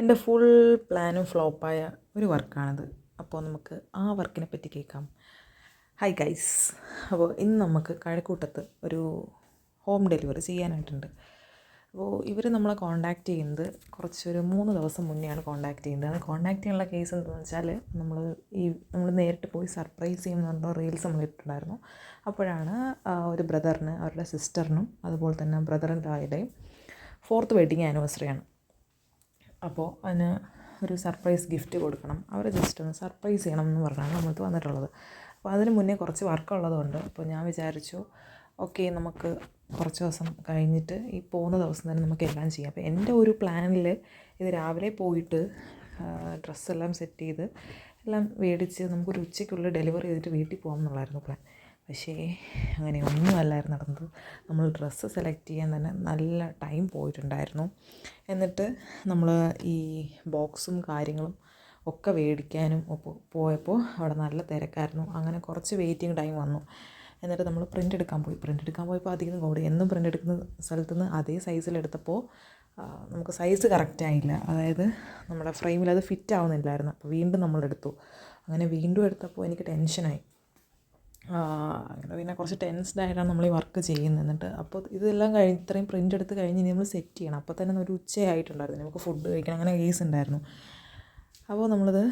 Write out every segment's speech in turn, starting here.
എൻ്റെ ഫുൾ പ്ലാനും ഫ്ലോപ്പായ ഒരു വർക്കാണിത്. അപ്പോൾ നമുക്ക് ആ വർക്കിനെ പറ്റി കേൾക്കാം. ഹായ് ഗൈസ്, അപ്പോൾ ഇന്ന് നമുക്ക് കഴക്കൂട്ടത്ത് ഒരു ഹോം ഡെലിവറി ചെയ്യാനായിട്ടുണ്ട്. അപ്പോൾ ഇവർ നമ്മളെ കോൺടാക്റ്റ് ചെയ്യുന്നത് കുറച്ചൊരു 3 ദിവസം മുന്നെയാണ് കോൺടാക്റ്റ് ചെയ്യുന്നത്. അത് കോൺടാക്റ്റ് ചെയ്യാനുള്ള കേസ് എന്താണെന്ന് വെച്ചാൽ നമ്മൾ നേരിട്ട് പോയി സർപ്രൈസ് ചെയ്യുമെന്ന് പറഞ്ഞ റീൽസ് നമ്മൾ ഇട്ടിട്ടുണ്ടായിരുന്നു. അപ്പോഴാണ് ഒരു ബ്രദറിന് അവരുടെ സിസ്റ്ററിനും അതുപോലെ തന്നെ ബ്രദറിൻ്റെയും 4th വെഡ്ഡിങ് ആനിവേഴ്സറിയാണ്. അപ്പോൾ അതിന് ഒരു സർപ്രൈസ് ഗിഫ്റ്റ് കൊടുക്കണം, അവരെ ജസ്റ്റ് ഒന്ന് സർപ്രൈസ് ചെയ്യണം എന്ന് പറഞ്ഞാണ് നമ്മൾക്ക് വന്നിട്ടുള്ളത്. അപ്പോൾ അതിന് മുന്നേ കുറച്ച് വർക്കുള്ളതുകൊണ്ട് അപ്പോൾ ഞാൻ വിചാരിച്ചു ഓക്കെ, നമുക്ക് കുറച്ച് ദിവസം കഴിഞ്ഞിട്ട് ഈ പോകുന്ന ദിവസം തന്നെ നമുക്ക് എല്ലാം ചെയ്യാം. അപ്പോൾ എൻ്റെ ഒരു പ്ലാനിൽ ഇത് രാവിലെ പോയിട്ട് ഡ്രസ്സെല്ലാം സെറ്റ് ചെയ്ത് എല്ലാം മേടിച്ച് നമുക്കൊരു ഉച്ചയ്ക്കുള്ളിൽ ഡെലിവറി ചെയ്തിട്ട് വീട്ടിൽ പോകാം എന്നുള്ളായിരുന്നു പ്ലാൻ. പക്ഷേ അങ്ങനെ ഒന്നുമല്ലായിരുന്നു നടന്നത്. നമ്മൾ ഡ്രസ്സ് സെലക്ട് ചെയ്യാൻ തന്നെ നല്ല ടൈം പോയിട്ടുണ്ടായിരുന്നു. എന്നിട്ട് നമ്മൾ ഈ ബോക്സും കാര്യങ്ങളും ഒക്കെ മേടിക്കാനും പോയപ്പോൾ അവിടെ നല്ല തിരക്കായിരുന്നു. അങ്ങനെ കുറച്ച് വെയിറ്റിംഗ് ടൈം വന്നു. എന്നിട്ട് നമ്മൾ പ്രിൻ്റ് എടുക്കാൻ പോയപ്പോൾ അധികം കൂടി എന്നും പ്രിൻ്റ് എടുക്കുന്ന സ്ഥലത്തു നിന്ന് അതേ സൈസിലെടുത്തപ്പോൾ നമുക്ക് സൈസ് കറക്റ്റായില്ല. അതായത് നമ്മുടെ ഫ്രെയിമിൽ അത് ഫിറ്റ് ആവുന്നില്ലായിരുന്നു. അപ്പോൾ വീണ്ടും നമ്മളെടുത്തു. അങ്ങനെ വീണ്ടും എടുത്തപ്പോൾ എനിക്ക് ടെൻഷനായി. അങ്ങനെ പിന്നെ കുറച്ച് ടെൻസ്ഡായിട്ടാണ് നമ്മൾ ഈ വർക്ക് ചെയ്യുന്നത്. എന്നിട്ട് അപ്പോൾ ഇതെല്ലാം ഇത്രയും പ്രിൻ്റ് എടുത്ത് കഴിഞ്ഞ് നമ്മൾ സെറ്റ് ചെയ്യണം. അപ്പോൾ തന്നെ ഒരു ഉച്ചയായിട്ടുണ്ടായിരുന്നു, നമുക്ക് ഫുഡ് കഴിക്കണം, അങ്ങനെ കേസ് ഉണ്ടായിരുന്നു. അപ്പോൾ നമ്മളത്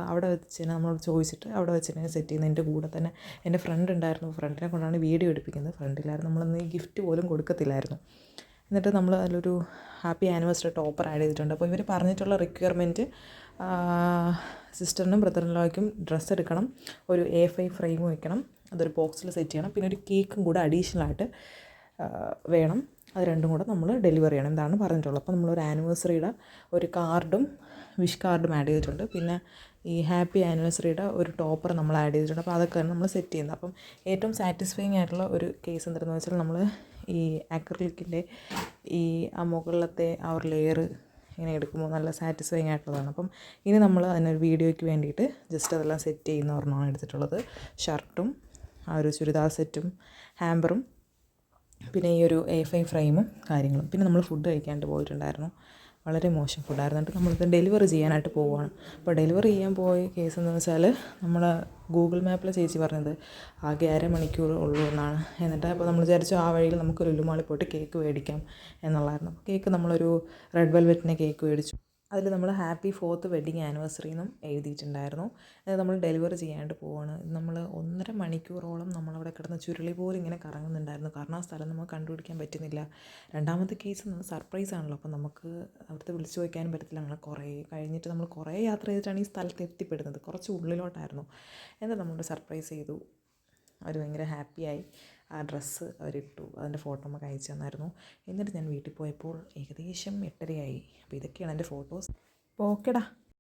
അവിടെ വെച്ച് തന്നെ നമ്മൾ ചോദിച്ചിട്ട് അവിടെ വെച്ച് തന്നെ സെറ്റ് ചെയ്യുന്നത്. എൻ്റെ കൂടെ തന്നെ എൻ്റെ ഫ്രണ്ട് ഉണ്ടായിരുന്നു. ഫ്രണ്ടിനെ കൊണ്ടാണ് വീഡിയോ എടുപ്പിക്കുന്നത്. ഫ്രണ്ടിലായിരുന്നു, നമ്മളന്ന് ഈ ഗിഫ്റ്റ് പോലും കൊടുക്കത്തില്ലായിരുന്നു. എന്നിട്ട് നമ്മൾ അതിലൊരു ഹാപ്പി ആനിവേഴ്സറി ടോപ്പർ ആഡ് ചെയ്തിട്ടുണ്ട്. അപ്പോൾ ഇവർ പറഞ്ഞിട്ടുള്ള റിക്വയർമെൻറ്റ് സിസ്റ്ററിനും ബ്രദറിനും ഡ്രസ്സ് എടുക്കണം, ഒരു A5 ഫ്രെയിം വയ്ക്കണം, അതൊരു ബോക്സിൽ സെറ്റ് ചെയ്യണം, പിന്നെ ഒരു കേക്കും കൂടെ അഡീഷണലായിട്ട് വേണം. അത് രണ്ടും കൂടെ നമ്മൾ ഡെലിവറി ചെയ്യണം എന്നാണ് പറഞ്ഞിട്ടുള്ളത്. അപ്പോൾ നമ്മളൊരു ആനിവേഴ്സറിയുടെ ഒരു കാർഡും വിഷ് കാർഡും ആഡ് ചെയ്തിട്ടുണ്ട്. പിന്നെ ഈ ഹാപ്പി ആനിവേഴ്സറിയുടെ ഒരു ടോപ്പർ നമ്മൾ ആഡ് ചെയ്തിട്ടുണ്ട്. അപ്പോൾ അതൊക്കെയാണ് നമ്മൾ സെറ്റ് ചെയ്യുന്നത്. അപ്പം ഏറ്റവും സാറ്റിസ്ഫൈങ് ആയിട്ടുള്ള ഒരു കേസ് എന്താണെന്ന് വെച്ചാൽ നമ്മൾ ഈ അക്രിലിക്കിൻ്റെ ഈ മുകളിലത്തെ ആ ഒരു ലെയർ ഇങ്ങനെ എടുക്കുമ്പോൾ നല്ല സാറ്റിസ്ഫൈങ് ആയിട്ടുള്ളതാണ്. അപ്പം ഇനി നമ്മൾ അതിനൊരു വീഡിയോയ്ക്ക് വേണ്ടിയിട്ട് ജസ്റ്റ് അതെല്ലാം സെറ്റ് ചെയ്യുന്ന ഒരെണ്ണമാണ് എടുത്തിട്ടുള്ളത്. ഷർട്ടും ആ ഒരു ചുരിദാർ സെറ്റും ഹാമ്പറും പിന്നെ ഈ ഒരു A5 ഫ്രെയിമും കാര്യങ്ങളും. പിന്നെ നമ്മൾ ഫുഡ് കഴിക്കാണ്ട് പോയിട്ടുണ്ടായിരുന്നു. വളരെ മോശം ഫുഡായിരുന്നു. എന്നിട്ട് നമ്മളിത് ഡെലിവറി ചെയ്യാനായിട്ട് പോവുകയാണ്. അപ്പോൾ ഡെലിവറി ചെയ്യാൻ പോയ കേസ് എന്താണെന്ന് വെച്ചാൽ നമ്മൾ ഗൂഗിൾ മാപ്പിൽ ചേച്ചി പറഞ്ഞത് ആകെ 1/2 മണിക്കൂർ ഉള്ളൂ എന്നാണ്. എന്നിട്ട് അപ്പോൾ നമ്മൾ വിചാരിച്ചു ആ വഴിയിൽ നമുക്ക് ലുലു മാളിൽ പോയിട്ട് കേക്ക് മേടിക്കാം എന്നുള്ളതായിരുന്നു. അപ്പോൾ കേക്ക് നമ്മളൊരു റെഡ് വെൽവെറ്റിൻ്റെ കേക്ക് മേടിച്ചു. അതിൽ നമ്മൾ ഹാപ്പി 4th വെഡ്ഡിങ് ആനിവേഴ്സറി എന്നും എഴുതിയിട്ടുണ്ടായിരുന്നു. അത് നമ്മൾ ഡെലിവറി ചെയ്യാനായിട്ട് പോവുകയാണ്. നമ്മൾ 1.5 മണിക്കൂറോളം നമ്മളവിടെ കിടന്ന് ചുരുളി പോലും ഇങ്ങനെ കറങ്ങുന്നുണ്ടായിരുന്നു. കാരണം ആ സ്ഥലം നമുക്ക് കണ്ടുപിടിക്കാൻ പറ്റുന്നില്ല. രണ്ടാമത്തെ കേസ് നമ്മൾ സർപ്രൈസ് ആണല്ലോ, അപ്പോൾ നമുക്ക് അവിടുത്തെ വിളിച്ചു ചോദിക്കാനും പറ്റത്തില്ല. അങ്ങനെ കുറേ കഴിഞ്ഞിട്ട് നമ്മൾ കുറേ യാത്ര ചെയ്തിട്ടാണ് ഈ സ്ഥലത്ത് എത്തിപ്പെടുന്നത്. കുറച്ച് ഉള്ളിലോട്ടായിരുന്നു. എന്നിട്ട് നമ്മളോട് സർപ്രൈസ് ചെയ്തു. അവർ ഭയങ്കര ഹാപ്പിയായി. ആ ഡ്രസ്സ് അവരിട്ടു, അതിൻ്റെ ഫോട്ടോ നമുക്ക് അയച്ചു തന്നായിരുന്നു. എന്നിട്ട് ഞാൻ വീട്ടിൽ പോയപ്പോൾ ഏകദേശം 8:30 ആയി. അപ്പോൾ ഇതൊക്കെയാണ് എൻ്റെ ഫോട്ടോസ്. അപ്പോൾ ഓക്കെടാ.